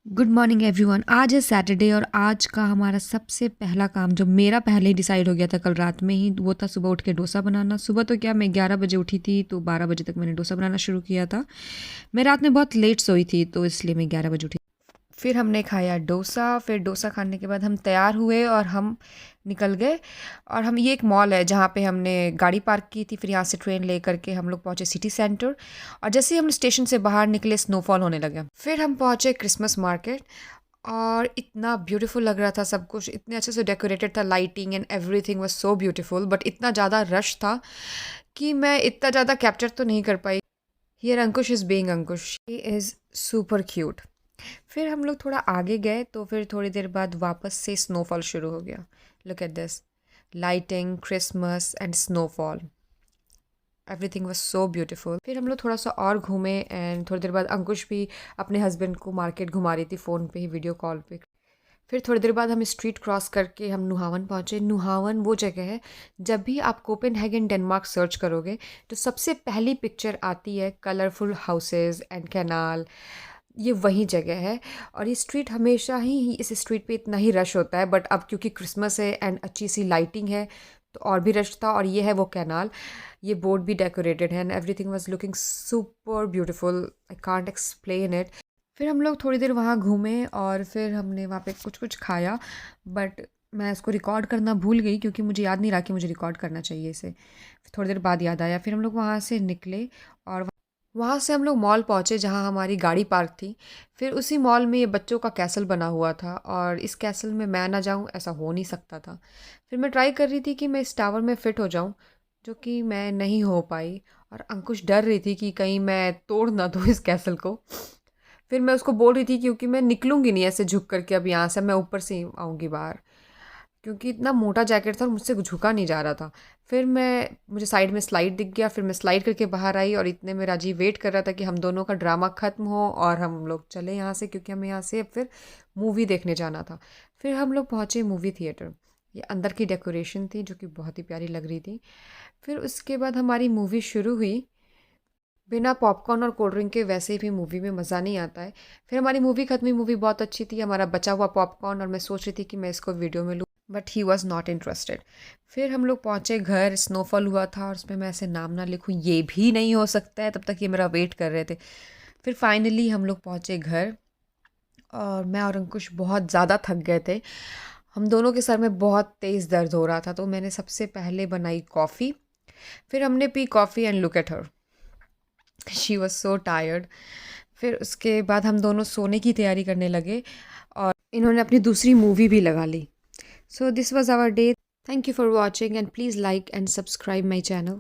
Good morning everyone. आज है Saturday और आज का हमारा सबसे पहला काम जो मेरा पहले ही डिसाइड हो गया था कल रात में ही, वो था सुबह उठ के डोसा बनाना। सुबह तो क्या, मैं 11 बजे उठी थी तो 12 बजे तक मैंने डोसा बनाना शुरू किया था। मैं रात में बहुत लेट सोई थी तो इसलिए मैं 11 बजे उठी। फिर हमने खाया डोसा। फिर डोसा खाने के बाद हम तैयार हुए और हम निकल गए। और हम, ये एक मॉल है जहाँ पे हमने गाड़ी पार्क की थी। फिर यहाँ से ट्रेन ले करके हम लोग पहुँचे सिटी सेंटर। और जैसे ही हम स्टेशन से बाहर निकले स्नोफॉल होने लगा। फिर हम पहुँचे क्रिसमस मार्केट और इतना ब्यूटीफुल लग रहा था सब कुछ, इतने अच्छे से डेकोरेटेड था, lighting and everything was so beautiful. But इतना ज़्यादा रश था कि मैं इतना ज़्यादा कैप्चर तो नहीं कर पाई। Here Ankush is being Ankush, he is super cute. फिर हम लोग थोड़ा आगे गए तो फिर थोड़ी देर बाद वापस से स्नोफॉल शुरू हो गया। Look at this, lighting, Christmas and snowfall, everything was so beautiful. फिर हम लोग थोड़ा सा और घूमे एंड थोड़ी देर बाद अंकुश भी अपने हस्बैंड को मार्केट घुमा रही थी फ़ोन पे ही, वीडियो कॉल पे। फिर थोड़ी देर बाद हम स्ट्रीट क्रॉस करके हम नुहावन पहुँचे। नुहावन वो जगह है, जब भी आप कोपेनहेगन डेनमार्क सर्च करोगे तो सबसे पहली पिक्चर आती है कलरफुल हाउसेज एंड कैनाल, ये वही जगह है। और ये स्ट्रीट हमेशा ही इस स्ट्रीट पे इतना ही रश होता है, बट अब क्योंकि क्रिसमस है एंड अच्छी सी लाइटिंग है तो और भी रश था। और ये है वो कैनाल, ये बोर्ड भी डेकोरेटेड है and everything was looking super beautiful, I can't explain it. फिर हम लोग थोड़ी देर वहाँ घूमे और फिर हमने वहाँ पे कुछ कुछ खाया, बट मैं इसको रिकॉर्ड करना भूल गई क्योंकि मुझे याद नहीं रहा कि मुझे रिकॉर्ड करना चाहिए इसे। थोड़ी देर बाद याद आया। फिर हम लोग वहाँ से निकले और वहाँ से हम लोग मॉल पहुँचे जहाँ हमारी गाड़ी पार्क थी। फिर उसी मॉल में ये बच्चों का कैसल बना हुआ था और इस कैसल में मैं ना जाऊँ ऐसा हो नहीं सकता था। फिर मैं ट्राई कर रही थी कि मैं इस टावर में फ़िट हो जाऊँ, जो कि मैं नहीं हो पाई। और अंकुश डर रही थी कि कहीं मैं तोड़ ना दूँ इस कैसल को। फिर मैं उसको बोल रही थी क्योंकि मैं निकलूँगी नहीं ऐसे झुक करके, अब यहाँ से मैं ऊपर से ही आऊँगी बाहर, क्योंकि इतना मोटा जैकेट था और मुझसे झुका नहीं जा रहा था। फिर मुझे साइड में स्लाइड दिख गया, फिर मैं स्लाइड करके बाहर आई और इतने में राजीव वेट कर रहा था कि हम दोनों का ड्रामा ख़त्म हो और हम लोग चले यहाँ से, क्योंकि हमें यहाँ से फिर मूवी देखने जाना था। फिर हम लोग पहुँचे मूवी थिएटर। ये अंदर की डेकोरेशन थी जो कि बहुत ही प्यारी लग रही थी। फिर उसके बाद हमारी मूवी शुरू हुई। बिना पॉपकॉर्न और कोल्ड ड्रिंक के वैसे भी मूवी में मज़ा नहीं आता है। फिर हमारी मूवी खत्म हुई, मूवी बहुत अच्छी थी, हमारा बचा हुआ पॉपकॉर्न, और मैं सोच रही थी कि मैं इसको वीडियो में लूँ, but he was not interested. फिर हम लोग पहुँचे घर, स्नोफॉल हुआ था और उसमें मैं ऐसे नाम ना लिखूँ ये भी नहीं हो सकता है, तब तक ये मेरा वेट कर रहे थे। फिर फाइनली हम लोग पहुँचे घर और मैं और अंकुश बहुत ज़्यादा थक गए थे। हम दोनों के सर में बहुत तेज़ दर्द हो रहा था तो मैंने सबसे पहले बनाई कॉफ़ी। फिर हमने P coffee and look at her, she was so tired. फिर उसके बाद हम दोनों सोने की तैयारी करने लगे और इन्होंने अपनी दूसरी मूवी भी लगा ली। So this was our day. Thank you for watching and please like and subscribe my channel.